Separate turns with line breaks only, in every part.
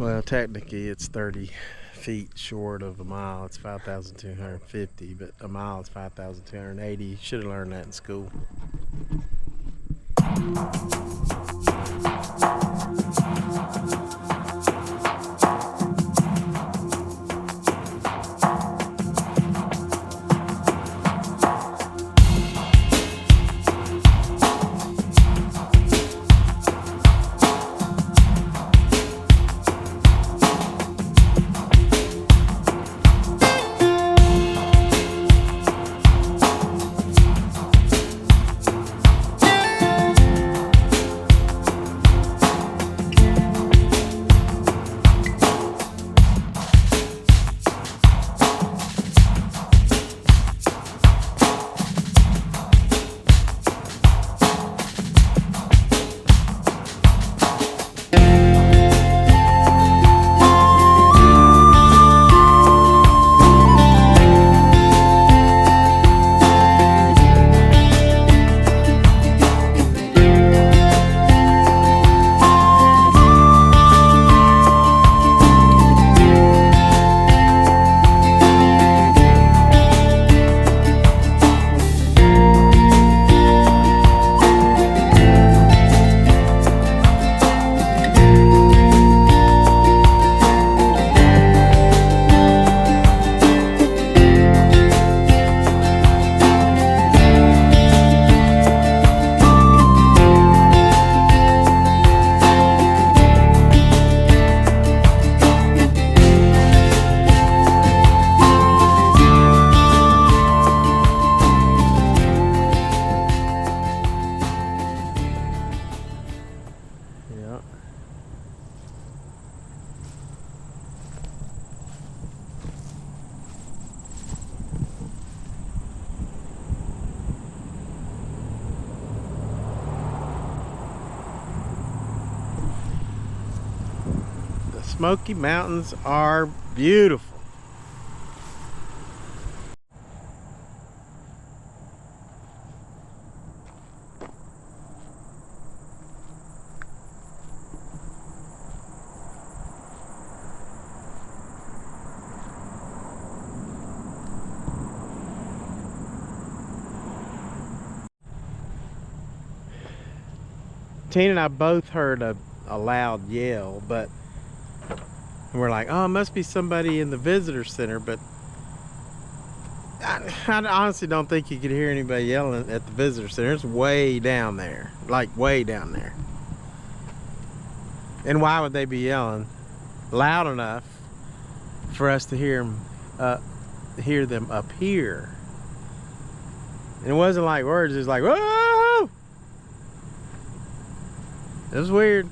Well, technically it's 30 feet short of a mile. It's 5,250, but a mile is 5,280. You should have learned that in school. Smoky Mountains are beautiful. Tina and I both heard a loud yell, but we're like, oh, it must be somebody in the visitor center, but I honestly don't think you could hear anybody yelling at the visitor center. It's way down there, like way down there. And why would they be yelling loud enough for us to hear them up here? And it wasn't like words, it was like, whoa! It was weird.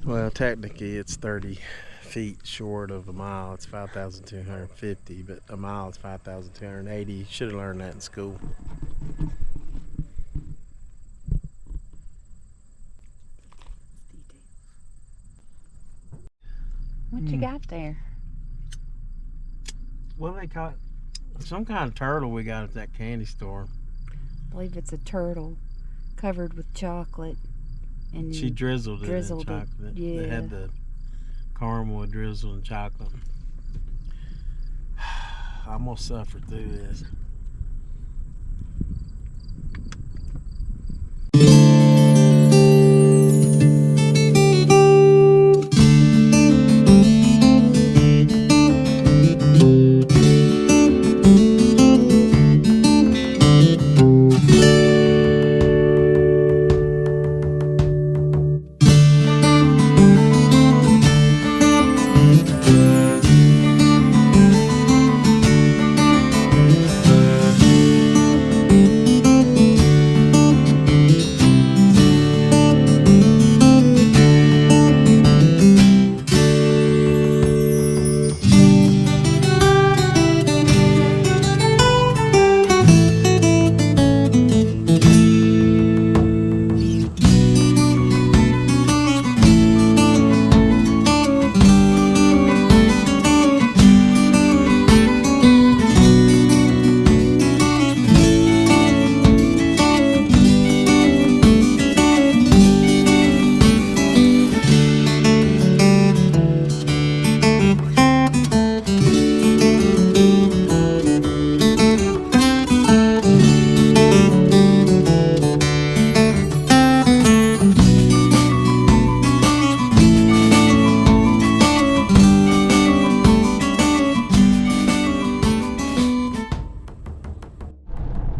Well, technically it's 30 feet short of a mile. It's 5,250, but a mile is 5,280. You should have learned that in school.
What you got there?
What do they call it? Some kind of turtle we got at that candy store.
I believe it's a turtle covered with chocolate. And
she drizzled it in chocolate.
Yeah.
They had the caramel drizzled in chocolate. I'm gonna suffer through this.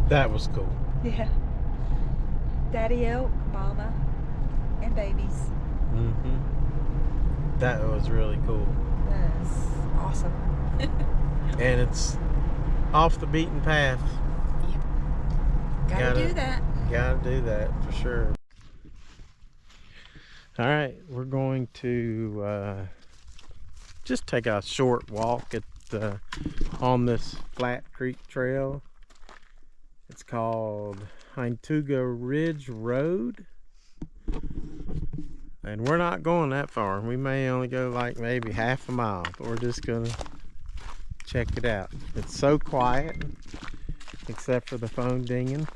That was cool.
Yeah. Daddy elk, mama, and babies.
Mm-hmm. That was really cool.
That's awesome.
And it's off the beaten path.
Gotta do that.
Gotta do that for sure. All right, we're going to just take a short walk at on this Flat Creek Trail. It's called Hintuga Ridge Road. And we're not going that far. We may only go like maybe half a mile, but we're just gonna check it out. It's so quiet, except for the phone dinging.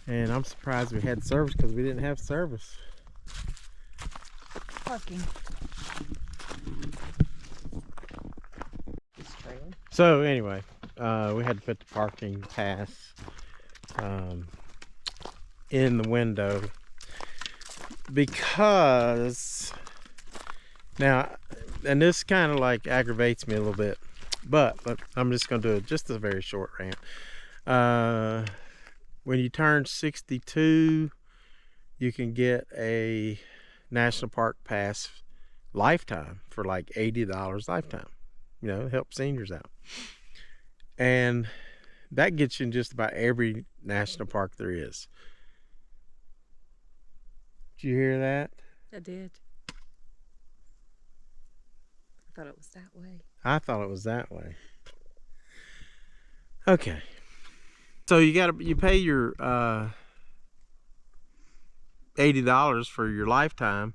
And I'm surprised we had service because we didn't have service.
Parking.
So anyway, we had to put the parking pass in the window because now, and this kind of like aggravates me a little bit, but I'm just going to do it just a very short rant. When you turn 62, you can get a National Park Pass lifetime for like $80 lifetime. You know, help seniors out. And that gets you in just about every national park there is. Did you hear that?
I did. I thought it was that way.
I thought it was that way. Okay. So you pay your $80 for your lifetime,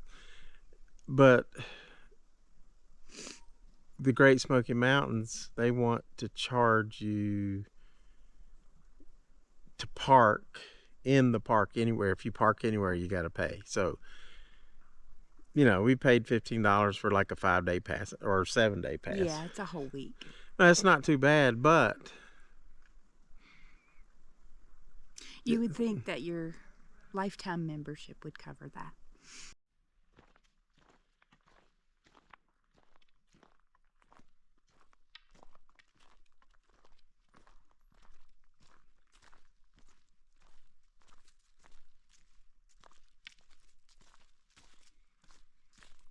but the Great Smoky Mountains, they want to charge you to park in the park anywhere. If you park anywhere, you got to pay. So, you know, we paid $15 for like a 5-day pass or a 7-day pass.
Yeah, it's a whole week.
That's not too bad, but
You would think that your lifetime membership would cover that.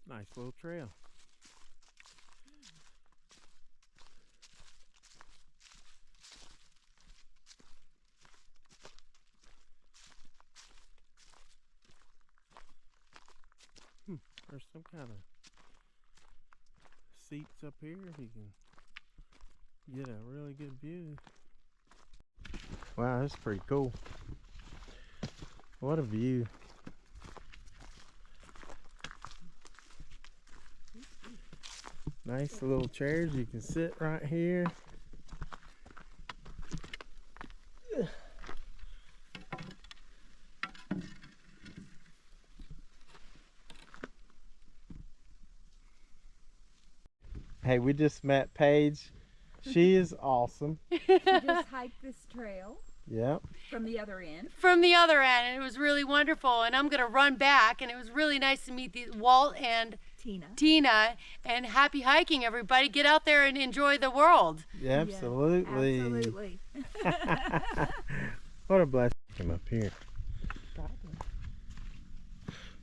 Nice little trail. There's some kind of seats up here. You can get a really good view. Wow, that's pretty cool. What a view. Nice little chairs. You can sit right here. Hey, we just met Paige. She is awesome.
She just hiked this trail
Yep.
from the other end.
From the other end, and it was really wonderful. And I'm gonna run back, and it was really nice to meet Walt and Tina. And happy hiking, everybody! Get out there and enjoy the world.
Yeah, absolutely.
Yeah, absolutely.
What a blessing to come up here.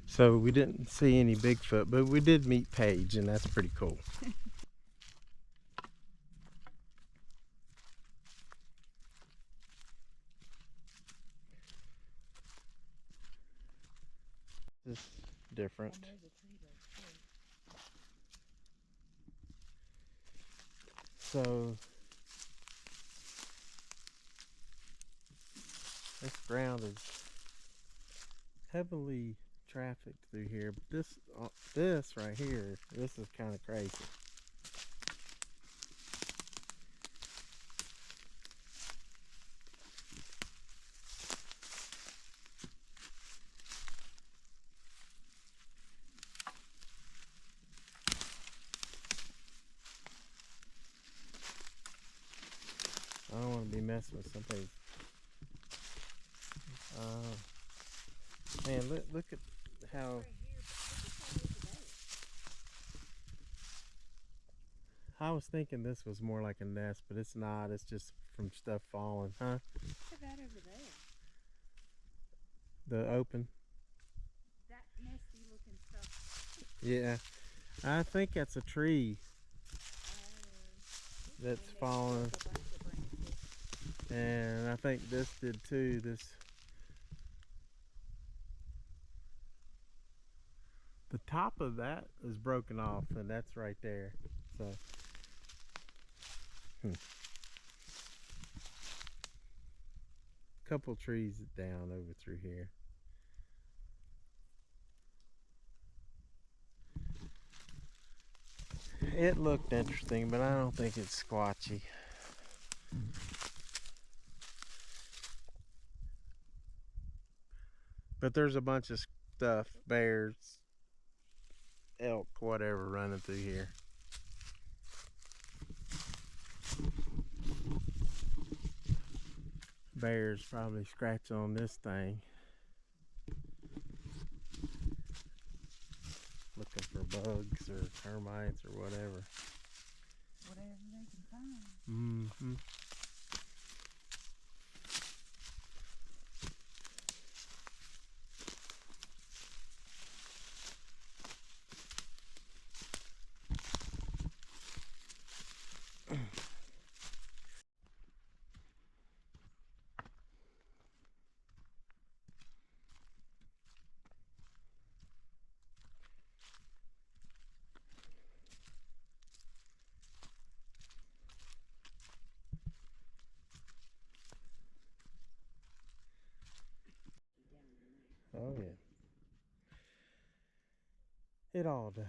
So we didn't see any Bigfoot, but we did meet Paige, and that's pretty cool. Just different. So this ground is heavily trafficked through here, but this right here, this is kind of crazy. I don't want to be messing with something. Man, look at how. I was thinking this was more like a nest, but it's not. It's just from stuff falling, huh?
Look at that over there.
The open.
That nesty looking stuff.
Yeah, I think that's a tree that's fallen, and I think this did too. The top of that is broken off, and that's right there. So, couple trees down over through here. It looked interesting, but I don't think it's squatchy. But there's a bunch of stuff, bears, elk, whatever, running through here. Bears probably scratch on this thing, looking for bugs or termites or whatever.
Whatever they can find.
Mm-hmm. Oh yeah. It all does.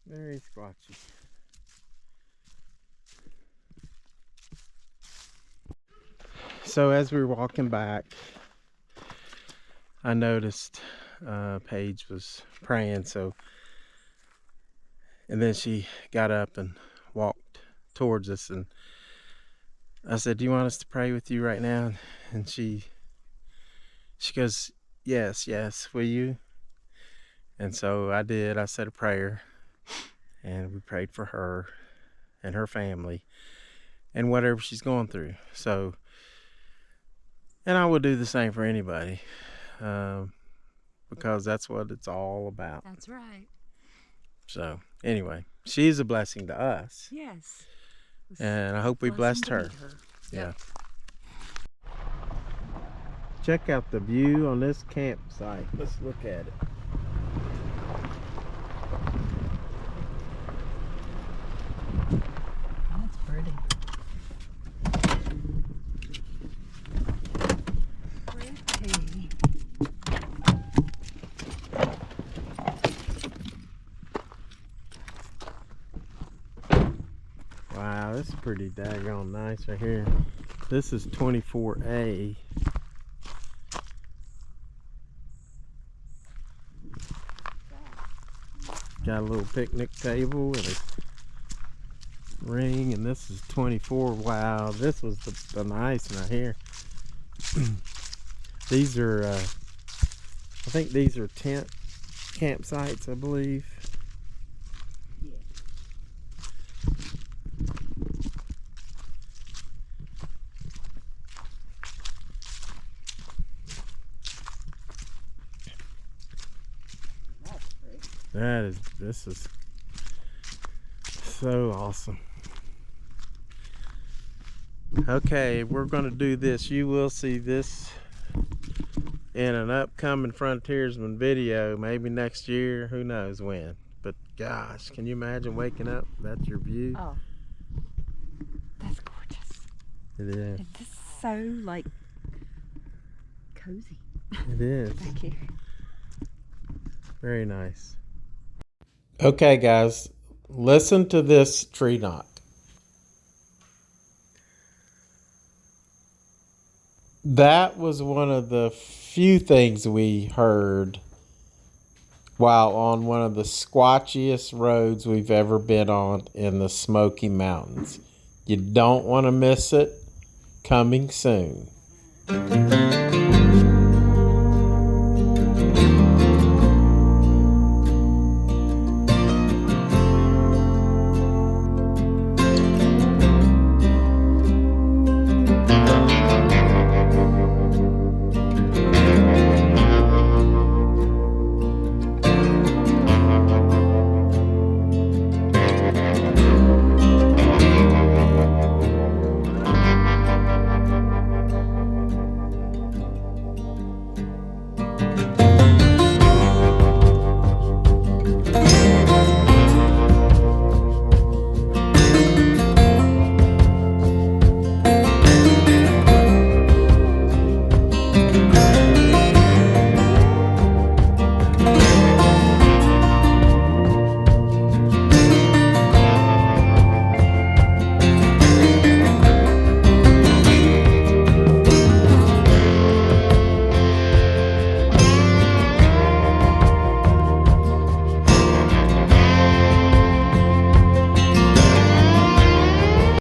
Very squatchy. So as we were walking back, I noticed Paige was praying, and then she got up and walked towards us, and I said, do you want us to pray with you right now? And she goes, yes, will you? And so I did. I said a prayer, and we prayed for her and her family and whatever she's going through. So, and I would do the same for anybody, because that's what it's all about.
That's right.
So anyway, she's a blessing to us.
Yes.
And I hope we blessed her. Yeah. Check out the view on this campsite. Let's look at it.
That's pretty. Pretty.
Wow, this is pretty daggone nice right here. This is 24A. Got a little picnic table and a ring, and this is 24. Wow, this was the nice one right here. These are, I think these are tent campsites, I believe. This is so awesome. Okay, we're going to do this. You will see this in an upcoming Frontiersman video, maybe next year, who knows when. But gosh, can you imagine waking up? That's your view.
Oh, that's gorgeous.
It is.
It's just so like cozy.
It is.
Thank you.
Very nice. Okay, guys, listen to this tree knot. That was one of the few things we heard while on one of the squatchiest roads we've ever been on in the Smoky Mountains. You don't want to miss it. Coming soon.